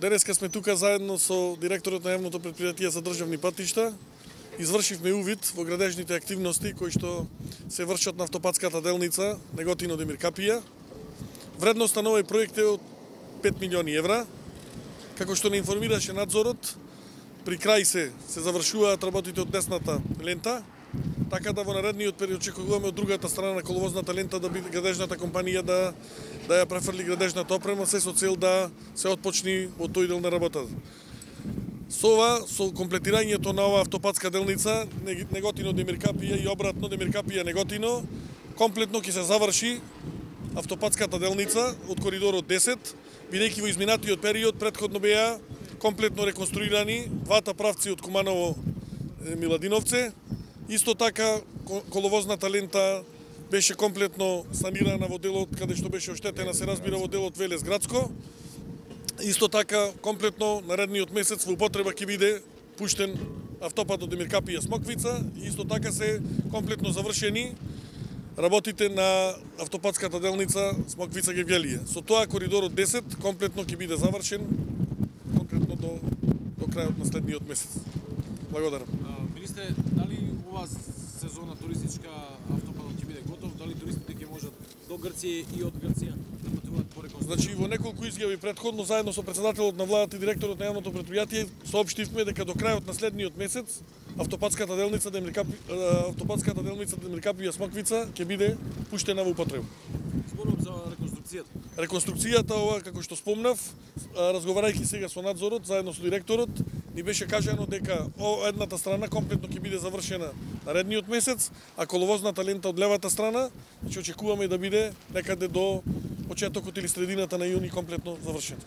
Денеска сме тука заедно со директорот на Јавното претпријатие за државни патишта. Извршивме увид во градежните активности кои што се вршат на автопатската делница Неготино-Демир Капија. Вредноста на овој проект е од 5 милиони евра. Како што не информираше надзорот, при крај се завршуваат работите од десната лента, така да во наредниот период очекуваме од другата страна на коловозната лента да биде градежната компанија да ја префрли градежната опрема, се со цел да се отпочни од тој дел на работата. Со комплетирањето на оваа автопатска делница Неготино-Демир Капија и обратно Демир Капија-Неготино, комплетно ќе се заврши автопатската делница од коридорот 10, бидејќи во изминатиот период претходно беа комплетно реконструирани двата правци од Куманово-Миладиновце. Исто така коловозната лента беше комплетно санирана во делот каде што беше оштетена, се разбира, во делот Велес-Градско. Исто така комплетно наредниот месец во употреба ќе биде пуштен автопатот Демир Капија-Смоквица и исто така се комплетно завршени работите на автопатската делница Смоквица-Гевгелија. Со тоа коридорот 10 комплетно ќе биде завршен конкретно до крајот на следниот месец. Благодарам. Министре, дали ова сезона туристичка автопатот ќе биде готов? Дали туристите ќе можат до Грција и од Грција да патуваат по реконструкција? Значи, во неколку изјави претходно, заедно со председателот на владата и директорот на Јавното претпријатие, соопштивме дека до крајот на следниот месец автопатската делница Демир Капија-Смоквица ќе биде пуштена во употреба. Зборувам за реконструкцијата. Реконструкцијата, ова, како што спомнав, разговарајќи сега со надзорот, заедно со директорот, ни беше кажано дека едната страна комплетно ќе биде завршена наредниот месец, а коловозната лента од левата страна, значи очекуваме да биде некаде до почетокот или средината на јуни комплетно завршена.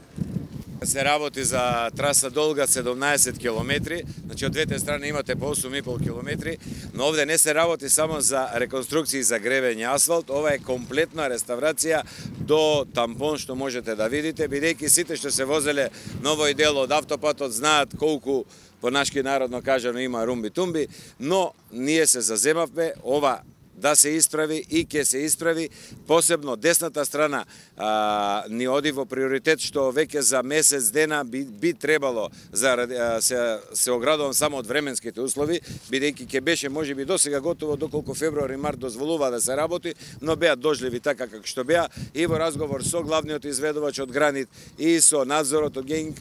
Се работи за траса долга 17 километри, значи од двете страни имате по 8,5 километри, но овде не се работи само за реконструкција за гребење асфалт, ова е комплетна реставрација до тампон што можете да видите, бидејќи сите што се возеле на овој дел од автопатот знаат колку по нашки народно кажано има румби-тумби, но ние се заземавме ова да се исправи и ќе се исправи, посебно десната страна ни оди во приоритет што веќе за месец дена би требало се оградувам само од временските услови, бидејќи ќе беше можеби досега готово доколку февруари март дозволува да се работи, но беа дожливи така како што беа и во разговор со главниот изведувач од Гранит и со надзорот од ГЕНК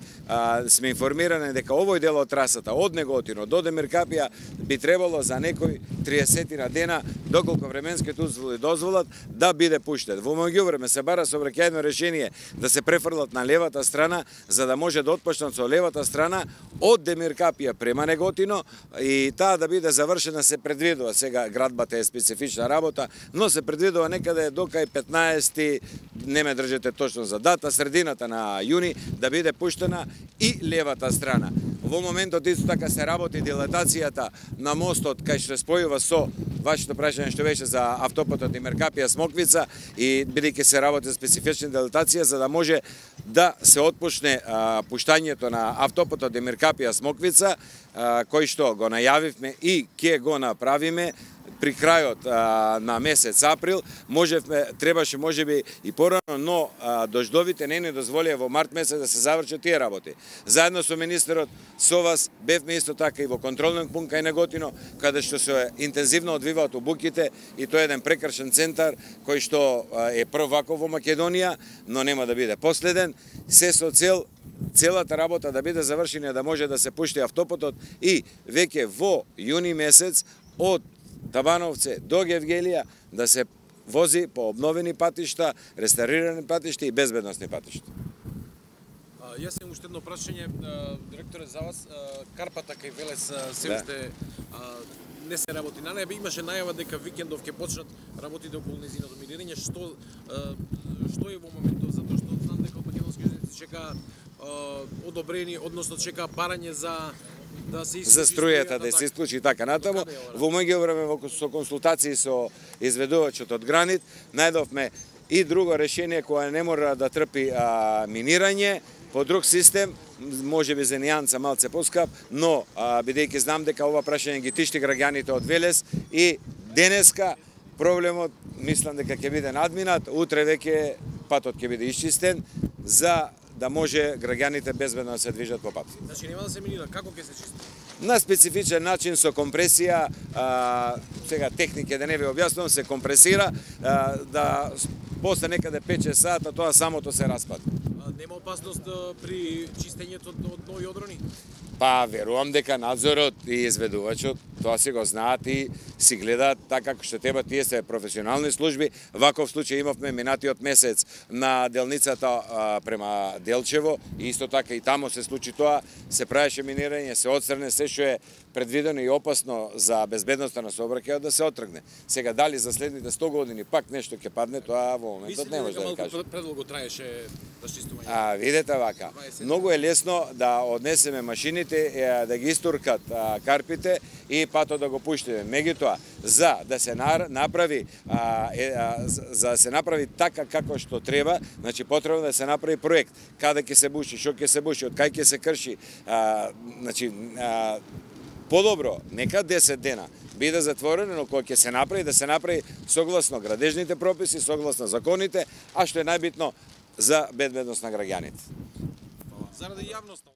сме информирани дека овој дел од трасата од Неготино до Демир Капија би требало за некои 30 дена доколку временските услови дозволат да биде пуштен. Во меѓувреме се бара сообраќајно решение да се префрлат на левата страна за да може да отпочнат со левата страна од Демир Капија према Неготино и таа да биде завршена се предвидува. Сега градбата е специфична работа, но се предвидува некаде до кај 15, не ме држете точно за дата, средината на јуни да биде пуштена и левата страна. Во моментот исто така се работи дилатацијата на мостот кај што спојува со вашето прашање што беше за автопатот Демир Капија-Смоквица и бидејќи се работи за специфична дилатација за да може да се отпочне пуштањето на автопатот Демир Капија-Смоквица кој што го најавивме и ќе го направиме при крајот на месец април, требаше можеби и порано, но дождовите не ни дозволија во март месец да се завршат тие работи. Заедно со министерот, со вас, бевме исто така и во контролен пункт кај Неготино, каде што се интензивно одвиваат обуките и тоа е еден прекршен центар кој што е прв ваков во Македонија, но нема да биде последен, се со цел целата работа да биде завршена да може да се пушти автопатот и веќе во јуни месец од Табановце до Гевгелија да се вози по обновени патишта, реставрирани патишта и безбедносни патишта. Јас имам уште едно прашање, директоре, за вас. Карпата кај Велес се уште не се работи на неа. Имаше најава дека викендов ќе почнат работите околу нејзиното мирирање. Што е во моментов, затоа што знам дека од македонски железници чека одобрени, односно чека барање за струјата да се исклучи така натаму. Во меѓувреме со консултации со изведувачот од Гранит најдовме и друго решение кое не мора да трпи минирање по друг систем, можеби за нијанса малце поскап, но бидејќи знам дека ова прашање ги тишти граѓаните од Велес и денеска проблемот мислам дека ќе биде надминат, утре веќе патот ќе биде исчистен за да може граѓаните безбедно да се движат по пат. Значи нема да се мини, како ќе се чисти? На специфичен начин со компресија, сега технике да не ви објаснувам, се компресира, да после некаде 5-6 сата тоа самото се распад. Нема опасност при чистењето од нови одрони? Па, верувам дека надзорот и изведувачот тоа си го знаат и си гледаат така како што треба, тие се професионални служби. Ваков случај имавме минатиот месец на делницата према Делчево и исто така и тамо се случи тоа, се правеше минирање, се отстране се што е предвидено и опасно за безбедноста на сообраќајот да се отргне. Сега дали за следните 100 години пак нешто ќе падне, тоа во моментот не може да ви кажам. Предолго траеше расчистување. Видете вака, многу е лесно да однесеме машините, да ги истуркат карпите и патот да го пуштиме. Меѓутоа, за да се направи така како што треба, значи потребно да се направи проект, каде ќе се буши, што ќе се буши, од кај ќе се крши, значи подобро, нека 10 дена биде затворено, но кога ќе се направи, да се направи согласно градежните прописи, согласно законите, а што е најбитно за безбедност на граѓаните. Заради јавноста.